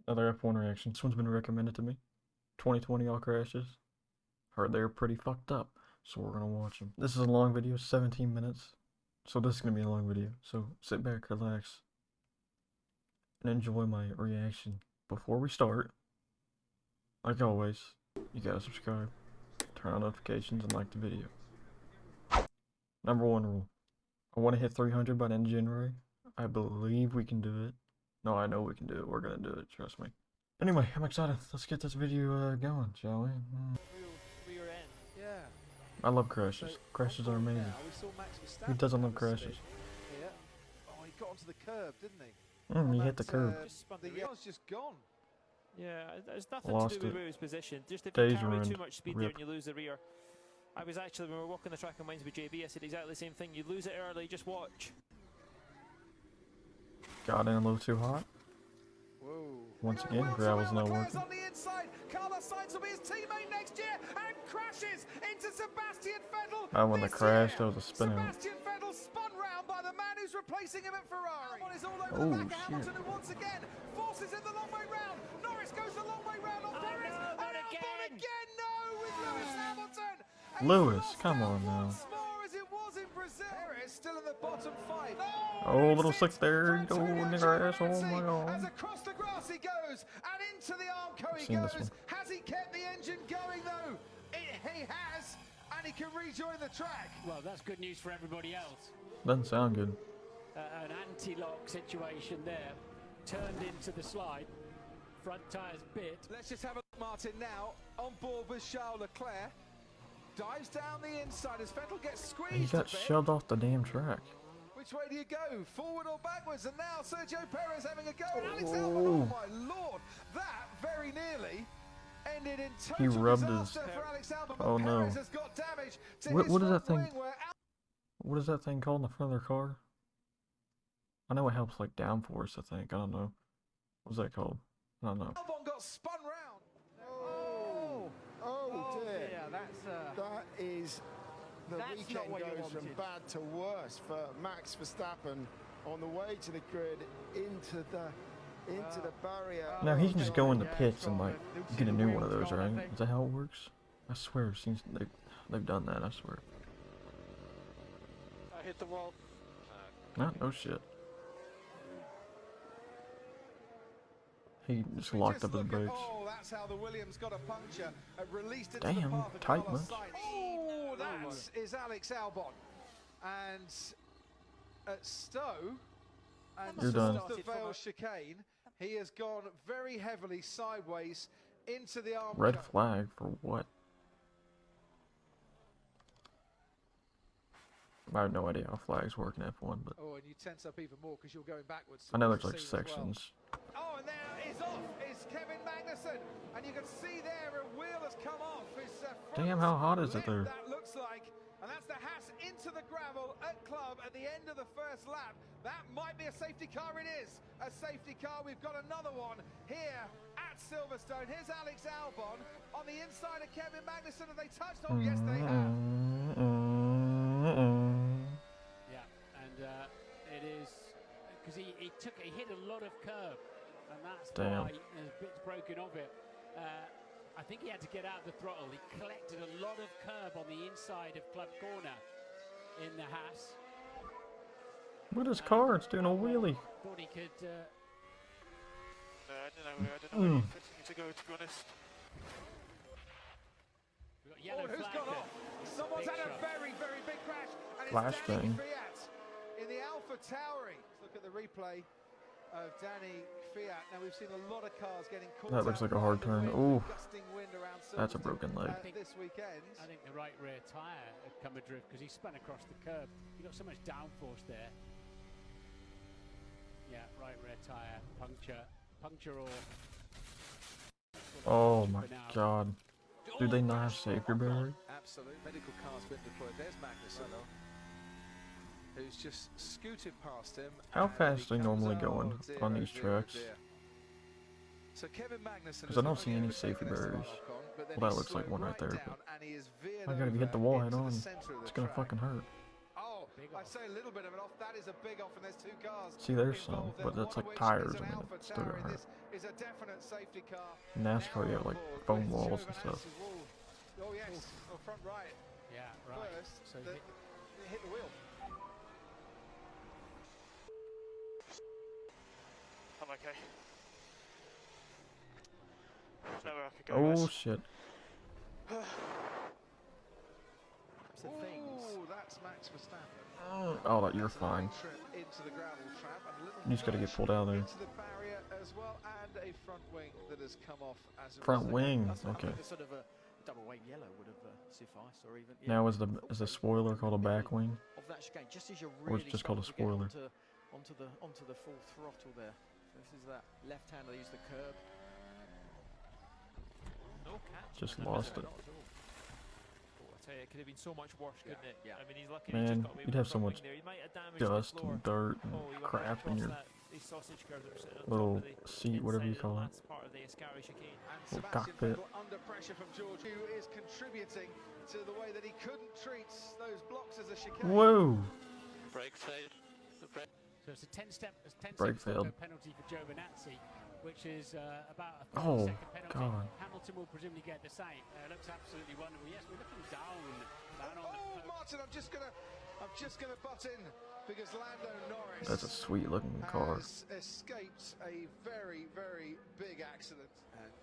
Another F1 reaction. This one's been recommended to me. 2020 all crashes. Heard they're pretty fucked up, so we're gonna watch them. This is a long video, 17 minutes. So this is gonna be a long video. So sit back, relax, and enjoy my reaction. Before we start, like always, you gotta subscribe, turn on notifications, and like the video. Number one rule. I want to hit 300 by the end of January. I believe we can do it. No, I know we can do it. We're gonna do it, trust me. Anyway, I'm excited. Let's get this video going, shall we? Rear end. Yeah. I love crashes. Crashes are amazing. Who doesn't love crashes? Yeah. Oh, he got onto the curb, didn't he? You hit the curb. The yellow's just gone. Yeah, it's nothing Lost to do it. with his position. Just if Days you carry ruined. too much speed there Rip. and you lose the rear. I was actually, when we were walking the track on Wednesday with JB, I said exactly the same thing. You lose it early, just watch. Got in a little too hot. Whoa. Once again, gravel's not working. On the inside, Carlos Sainz will be his teammate next year and crashes into Sebastian Vettel. I when the crash, that was a spin out. Sebastian Vettel spun round by the man who's replacing him at Ferrari. Is all over Oh, the back of shit. Hamilton, who once again forces in the long way round. Norris goes the long way round on Perez. no, And not Albon again. again, no, with Lewis Hamilton. And Lewis, he's lost come out on now. once more as it was in Brazil. Perez still in the bottom five. Oh, little slick there. Oh, nigger ass. Oh my As god. across the grass he goes, and into the Armco he Seen this one. goes. Has he kept the engine going though? He has, and he can rejoin the track. Well, that's good news for everybody else. Doesn't sound good. An anti-lock situation there, turned into the slide, front tyres bit. Let's just have a look, Martin, now on board with Charles Leclerc. Dives down the inside as Vettel gets squeezed. He got a bit. shoved off the damn track. Which way do you go? Forward or backwards? And now Sergio Perez having a go. And Alex Oh. Albon, oh my lord, that very nearly ended in total He rubbed his- disaster for Alex Albon, but Oh, no. Perez has got damage to What- his what is that front thing? wing where What is that thing called in the front of their car? I know it helps like downforce, I think. I don't know. What's that called? I don't know. Albon got spun round. Oh dear. Yeah, that's That is, the That's not weekend what you goes from wanted. bad to worse for Max Verstappen on the way to the grid into the barrier. Now he can just go in the Yeah, pits and from like the get a new one of wheels those, gone, I right? think. Is that how it works? I swear, it seems they've done that. I swear. I hit the wall. No shit. He just locked up his Look at- brakes. Oh, that's how the Williams got a puncture. Released into Damn, the path of tight Carlos bunch. Sainz. Oh, that is Alex Albon. And at Stowe, and You're done. towards the Vale chicane, he has gone very heavily sideways into the arm. Red flag for what? I have no idea how flags work in F1, but Oh, and you tense up even more because you're going backwards. I know towards there's the like scene as well. sections. Oh, and there is off is Kevin Magnussen, and you can see there a wheel has come off. His front Damn, how hot is it lip, there? That looks like, and that's the Haas into the gravel at Club at the end of the first lap. That might be a safety car. It is a safety car. We've got another one here at Silverstone. Here's Alex Albon on the inside of Kevin Magnussen. Have they touched? Oh, yes, they have. Yeah, and it is because he hit a lot of curb, and that's Damn. why there's bits broken of it. I think he had to get out of the throttle. He collected a lot of curb on the inside of Club Corner in the Haas. Look at his car, it's doing a wheelie. Thought he could. I don't know where he fitting to go, to be honest. We've got Oh, yellow who's flag gone there. off? Someone's Big had a shot. very, very big crash. And it's Flash Danny bang. Fiat in the Alpha Tauri. Look at the replay of Danny Fiat. Now we've seen a lot of cars getting caught. That looks out like a by hard the turn. wind, Ooh. gusting wind around That's a Silverstone, broken leg. this weekend. I think the right rear tyre had come adrift because he spun across the curb. He got so much downforce there. Yeah, right rear tyre puncture or. Oh my god. Do they not have safety barriers? Absolute medical car's been deployed. There's Magnussen, who's just scooted past him. How and fast he are they comes normally out going on 0, these 0, tracks? 0. So Kevin Magnussen 'Cause I don't has see any overtaken safety Esteban barriers. Ocon, but then Well, that he looks like slowed one right there, down but and he has veered I gotta hit the over wall head into the on. centre of the It's gonna track. fucking hurt. Oh, Big I'd off. say a little bit of it off. That is a big off, and there's two cars. See, there's some, involved there, but that's one of like which tires. is I an mean, Alpha it's still Tauri gonna in hurt. this is a definite safety car. NASCAR, you have like foam walls and stuff. Oh yes, oh, front right. Yeah, right. First, So it hit the wheel. I'm okay. There's nowhere I could go, Oh guys. shit. Oh, that's Max Verstappen. Oh, you're fine. Trip into the gravel trap and a little You just gotta get pulled out of there. into the barrier as well, and a front wing that has come off as a Front result. wing. I Okay. think a sort of a double weight yellow would have sufficed, or even. Now is the spoiler called a back wing? Of that chicane, just as you're Or really it's just called a starting to get spoiler? onto the full throttle there. So this is that left hand. They use the curb. No catch. Just on the lost middle. it. Oh, I tell you, it could have been so much worse, couldn't it? Yeah. I mean, he's lucky he Man, just got away you'd with have the so front much wing there. He might have damaged dust the floor. and dirt and Oh, he went right crap in across your these sausage curves that were sitting on little top of the seat, whatever you inside of call the it. last part of the Ascari chicane. And Little Sebastian cockpit. Vettel under pressure from George, who is contributing to the way that he couldn't treat those blocks as a chicane. Whoa! Brake failed. So it's a 10-step Brake failed. penalty for Giovinazzi, which is about a Oh, 30-second penalty. God. Hamilton will presumably get the same. Looks absolutely wonderful. Yes, we're looking down on Oh, the Martin, I'm just gonna butt in because Lando Norris That's a sweet looking car. has escaped a very, very big accident.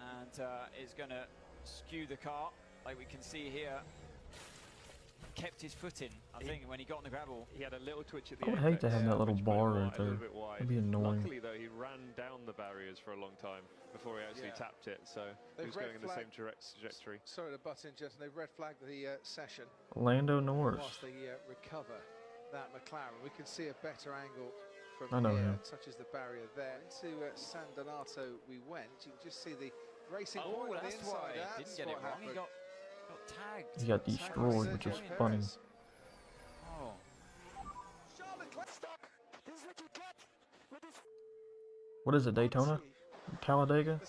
And is going to skew the car, like we can see here. Kept his foot in, I think, when he got on the gravel. He had a little twitch at the I would apex, hate to have that little which put him bar wide, right a little there. bit wide. That'd be annoying. Luckily, though, he ran down the barriers for a long time before he actually tapped it, so he They've was red going in the same flag- trajectory. Sorry to butt in, gentlemen. They've red flagged the session Lando Norris. whilst they recover that McLaren. We can see a better angle from I know here. him. Touches the barrier there. Into San Donato we went. You can just see the racing Oh, point on the that's inside. why. That's Didn't get it what wrong. He happened. got tagged. He got Tagged destroyed, which is Sergio funny. Perez. Oh. Charlotte Leclerc. What is it, Daytona? Talladega?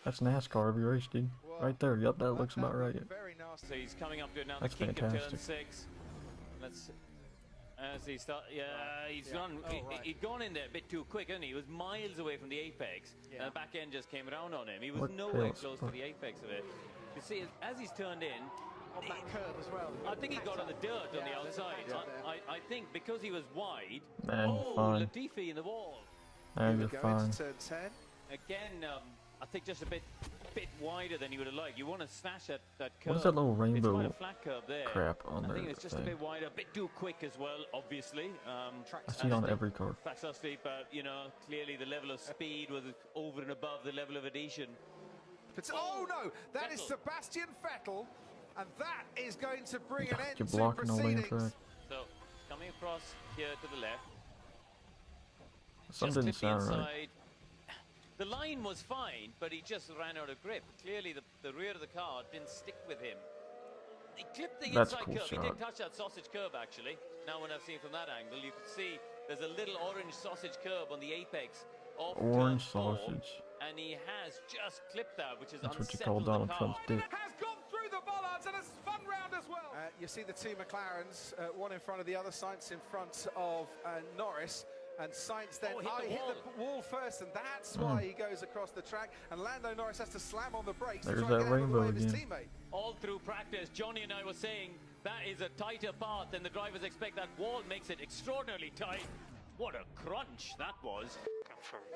That's NASCAR every race, dude. Right there. Yep, that looks about right. Very nasty. So he's coming up to it now. That's the kink of turn fantastic. 6. Let's. As he start, he's gone. Oh, right. He'd gone in there a bit too quick, hadn't he? He was miles away from the apex, and the back end just came around on him. He was What nowhere else? close to the apex of it. You see, as he's turned in, On that curve as well. I think he got on the dirt on the Yeah, there's a outside. patch up there. I think because he was wide. Man, Oh, fine. Latifi in the wall. Man, Here you're we go fine. into turn 10. Again, I think just a bit wider than you would have liked. You want to smash that curve. What is that little It's quite rainbow a flat curve there. crap on I there? think it's just a bit wider, a bit too quick as well, obviously. I see it on every car. Tracks are steep, but you know, clearly the level of speed was over and above the level of adhesion. Oh no, that is Vettel. Sebastian Vettel, and that is going to bring an end You're to blocking all the proceedings. track. So coming across here to the left. Something didn't just clipped the sound right. inside. The line was fine, but he just ran out of grip. Clearly, the rear of the car didn't stick with him. He clipped the That's a inside cool curve. He shot. did touch that sausage curve, actually. Now, when I've seen from that angle, you can see there's a little orange sausage curve on the apex of Orange turn 4, sausage. and he has just clipped that, which is That's what you call unsettled the Donald car. Trump's dick. Has gone through the bollards and a fun round as well. You see the two McLarens, one in front of the other, Sainz in front of Norris. And Sainz then hit the hit the wall first, and that's why he goes across the track. And Lando Norris has to slam on the brakes There's to try that and get out of the way rainbow of his again. teammate. All through practice, Johnny and I were saying that is a tighter path than the drivers expect. That wall makes it extraordinarily tight. What a crunch that was.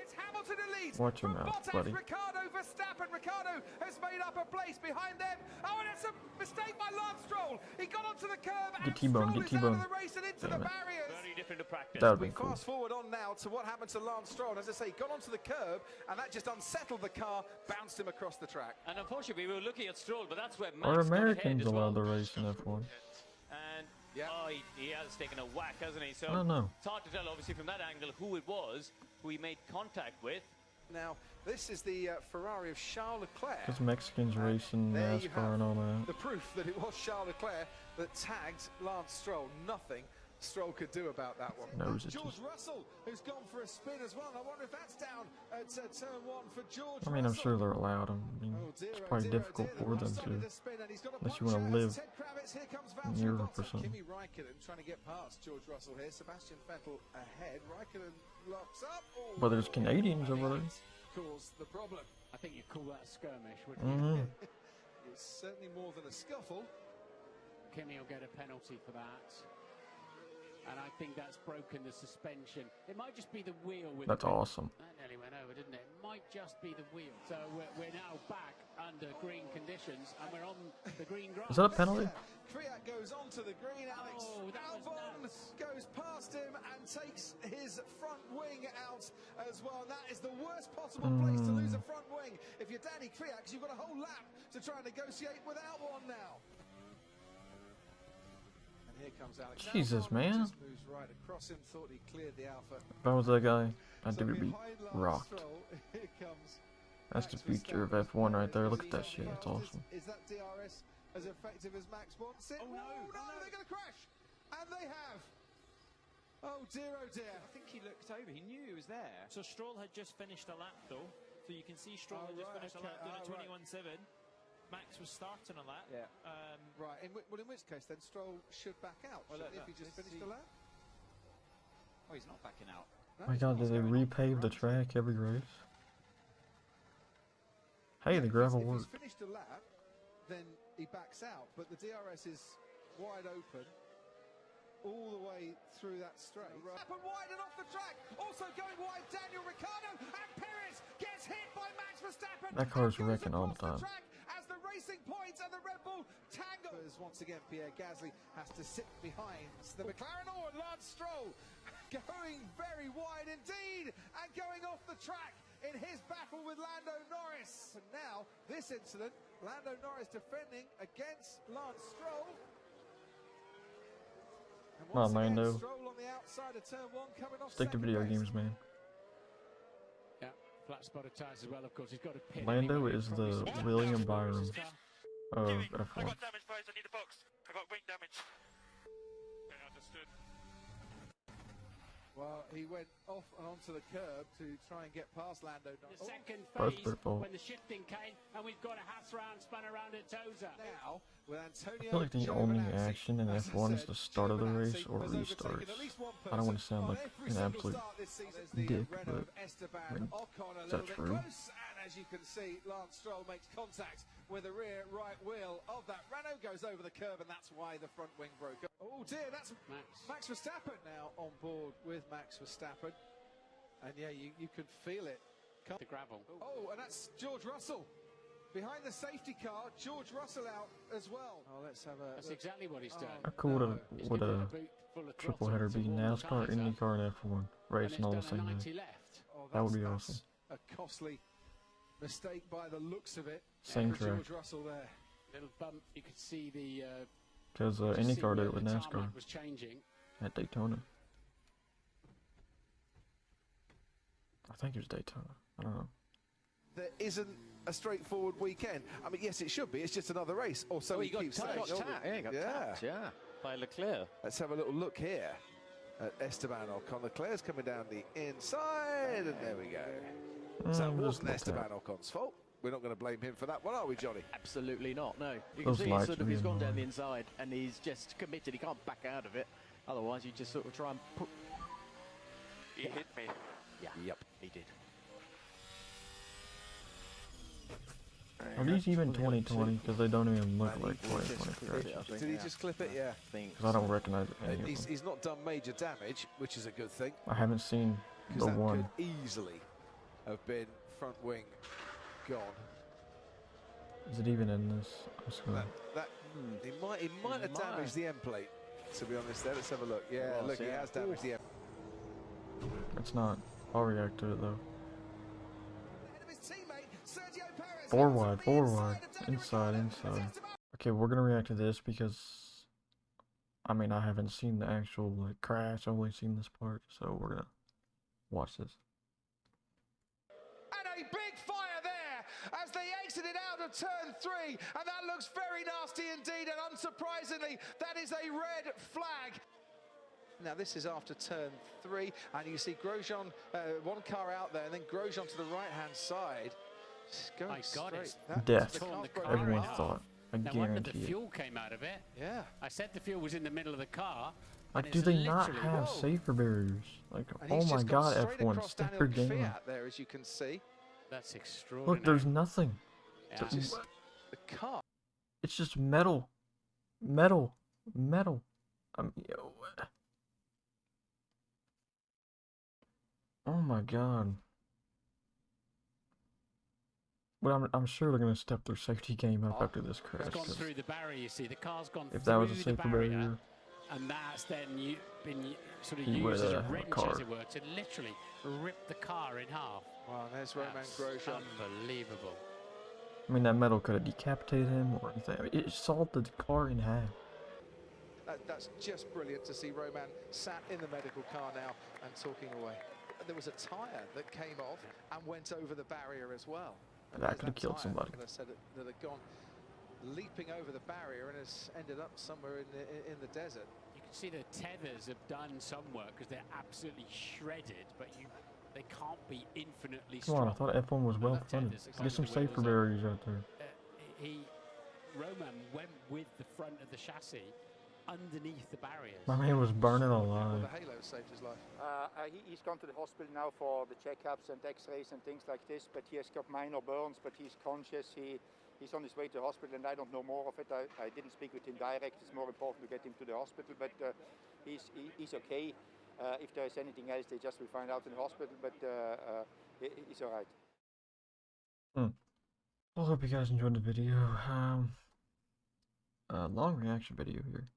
It's Hamilton in lead. Watch your from mouth, Bottas, buddy. Ricciardo, Verstappen. Ricciardo has made up a place behind them. Oh, and it's a mistake by Lance Stroll. He got onto the curb and T-bone, Stroll get is out T-bone. of the race and into Damn the it. barriers. Very different to practice. That would We be cool. fast forward on now to what happened to Lance Stroll. As I say, he got onto the curb and that just unsettled the car, bounced him across the track. And unfortunately, we were looking at Stroll, but that's where Max Are got ahead Americans as well. allowed to race in F1? And Yeah. oh, he has taken a whack, hasn't he? So I don't know. it's hard to tell, obviously, from that angle who it was who he made contact with. Now, this is the Ferrari of Charles Leclerc. Because Mexicans race in There you NASCAR and all that. the proof that it was Charles Leclerc that tagged Lance Stroll. Nothing Stroll could do about that one. Knows it George just- Russell, who's gone for a spin as well. I wonder if that's down at turn 1 for George I mean, I'm Russell. sure they're allowed. I mean, Oh dear, it's oh probably dear, difficult oh dear. for them Russell to, with a spin and he's got a unless you punch want out to as live Ted Kravitz. Here comes in Valtteri Europe or Bottas. something. Kimi Raikkonen trying to get past George Russell here. Sebastian Vettel ahead. Raikkonen locks up. Oh, But there's Canadians over there. caused the problem. I think you'd call that a skirmish, wouldn't you? It's certainly more than a scuffle. Kimi will get a penalty for that. And I think that's broken the suspension. It might just be the wheel. That's awesome. That nearly went over, didn't it? It might just be the wheel. So we're now back under green conditions, and we're on the green grass. Is that a penalty? Kvyat goes onto the green. Alex Albon goes past him and takes his front wing out as well. And that is the worst possible place to lose a front wing if you're Danny Kvyat, because you've got a whole lap to try and negotiate without one now. Here comes Alex Jesus, Albon, man. just moves right across him, thought he cleared the Alpha. If I was that guy, I'd So be behind Lance rocked. Stroll, here comes That's the Max future of Verstappen. F1 right there. Look at Is that he shit. on That's the awesome. Is that DRS as effective as Max wants it? Oh, no, no, no. they're going to crash. And they have. Oh dear, oh dear. I think he looked over. He knew he was there. So Stroll had just finished a lap though, so you can see Stroll had just finished a lap doing a 21.7. Max was starting a lap. Yeah. Right, in which case then Stroll should back out, shouldn't he, if he just finished a lap? Oh, he's not backing out. No, My he's God, not. did they repave the track every race? Hey, the gravel If worked. he's finished a lap, then he backs out, but the DRS is wide open all the way through that straight. Happened wide and off the track, also going wide, Daniel Ricciardo, and Perez gets hit by Max Verstappen. That car's and goes wrecking all the across time. track as the Racing Point and the Red Bull tangle. Once again, Pierre Gasly has to sit behind the McLaren. Oh, and Lance Stroll going very wide indeed and going off the track in his battle with Lando Norris. And now, this incident, Lando Norris defending against Lance Stroll. And Come on, once again, Lando. Stroll on the outside of turn one, coming off Stick to second video base. games, man. Yeah, flat spotted tyres as well, of course. He's got to pit. Lando anyway. is Probably the spotted William tyres for Byron his car. of I F1. got damage, boys. I need a box. I got wing damage. Okay, understood. Well, he went off and onto the curb to try and get past Lando Norris. The second Both phase, their fault. when the shifting came, and we've got a Haas round, spun around at Toza. Now, with I Antonio feel like the only Giovinazzi, action in as I F1 is said, the start of the race Giovinazzi or has overtaken restarts. at least one I don't want to person sound on like every an single absolute start this season. There's the dick, Renault but of Esteban I mean, Ocon a is little that bit true? close, and as you can see, Lance Stroll makes contact with the rear right wheel of that Renault, goes over the curve, and that's why the front wing broke. Oh dear, that's Max Verstappen now on board with Max Verstappen. And yeah, you could feel it. The gravel. Oh, and that's George Russell. Behind the safety car, George Russell out as well. Oh, let's have a... That's exactly what he's done. How cool He's would given a a boot full of triple throttle header to be? warm the NASCAR, tyres up, IndyCar, and F1 and racing it's all the done a same 90 day. left. Oh, That would be that's awesome. a costly mistake by the looks of it. Same for track. George Russell there. Little bump. You could see the. Because just see IndyCar did where it with the NASCAR tarmac was changing. at Daytona. I think it was Daytona. I don't know. There isn't a straightforward weekend. I mean, yes, it should be. It's just another race. Or so he keeps saying. Yeah, he got tapped, yeah, by Leclerc. Let's have a little look here at Esteban Ocon. Leclerc's coming down the inside, and there we go. So it wasn't Esteban Ocon's fault. We're not going to blame him for that one, are we, Johnny? Absolutely not, no. You can Those see lights sort are of, he's being gone down annoying. the inside and he's just committed. He can't back out of it. Otherwise, you just sort of try and put... He hit me. Yeah, Yep. he did. Are these even 2020? Because they don't even look like 2020 crashes. Did he just clip it? Yeah. Because I don't recognize any of them. He's not done major damage, which is a good thing. I haven't seen the Because that one. could easily have been front wing gone. Is it even in this? I'm just gonna- He might have damaged the end plate, to be honest there. Let's have a look. Yeah, Was, look, he yeah. has damaged the end. It's not. I'll react to it though. Ahead of his teammate, Sergio Perez. Four goes on wide, the four inside wide. of Daniel Inside, Ricciardo. inside. It's Esteban. Okay, we're gonna react to this because I mean I haven't seen the actual like crash. I've only seen this part, so we're gonna watch this. And a big fire there as they exited out of turn 3, and that looks very nasty indeed, and unsurprisingly that is a red flag. Now this is after turn 3, and you see Grosjean, one car out there, and then Grosjean to the right hand side. Just going My God, it's Death. torn the car Everyone in half. thought. I No wonder the guarantee it. fuel came out of it. Yeah. I said the fuel was in the middle of the car. Like, and do it's they not literally- have Whoa. safer barriers? Like, And oh he's my just gone God, straight F1, across step Daniel your game Kvyat up. there, as you can see. That's extraordinary. Look, there's nothing. Yeah. Just the car. It's just metal. Metal. Metal. Yo. Oh my god. But I'm sure they're gonna step their safety game up after this crash. It's gone through the barrier, you see. The car's gone If through that was a the safer barrier, and that's then been sort of he would used as a have wrench, car. as it were, to literally rip the car in half. Wow, there's Romain Grosjean. Unbelievable. I mean, that metal could have decapitated him or anything. I mean, it sawed the car in half. That's just brilliant to see Romain sat in the medical car now and talking away. There was a tyre that came off and went over the barrier as well. And That could have killed somebody. That I said that had gone leaping over the barrier and has ended up somewhere in the desert. You can see the tethers have done some work because they're absolutely shredded, but they can't be infinitely Come strong. on, I thought F1 was well funded. Get some safer barriers out there. Romain went with the front of the chassis underneath the barriers. My man was burning Well, alive. the halo saved his life. He's gone to the hospital now for the checkups and x-rays and things like this, but he has got minor burns, but he's conscious. He's on his way to the hospital, and I don't know more of it. I didn't speak with him direct. It's more important to get him to the hospital, but he's okay. If there is anything else, they just will find out in the hospital, but he's all right. Well, hope you guys enjoyed the video. Long reaction video here.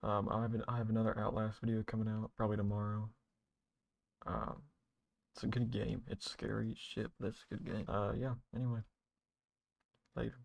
I have another Outlast video coming out probably tomorrow. It's a good game. It's scary as shit, but it's a good game. Yeah. Anyway, later.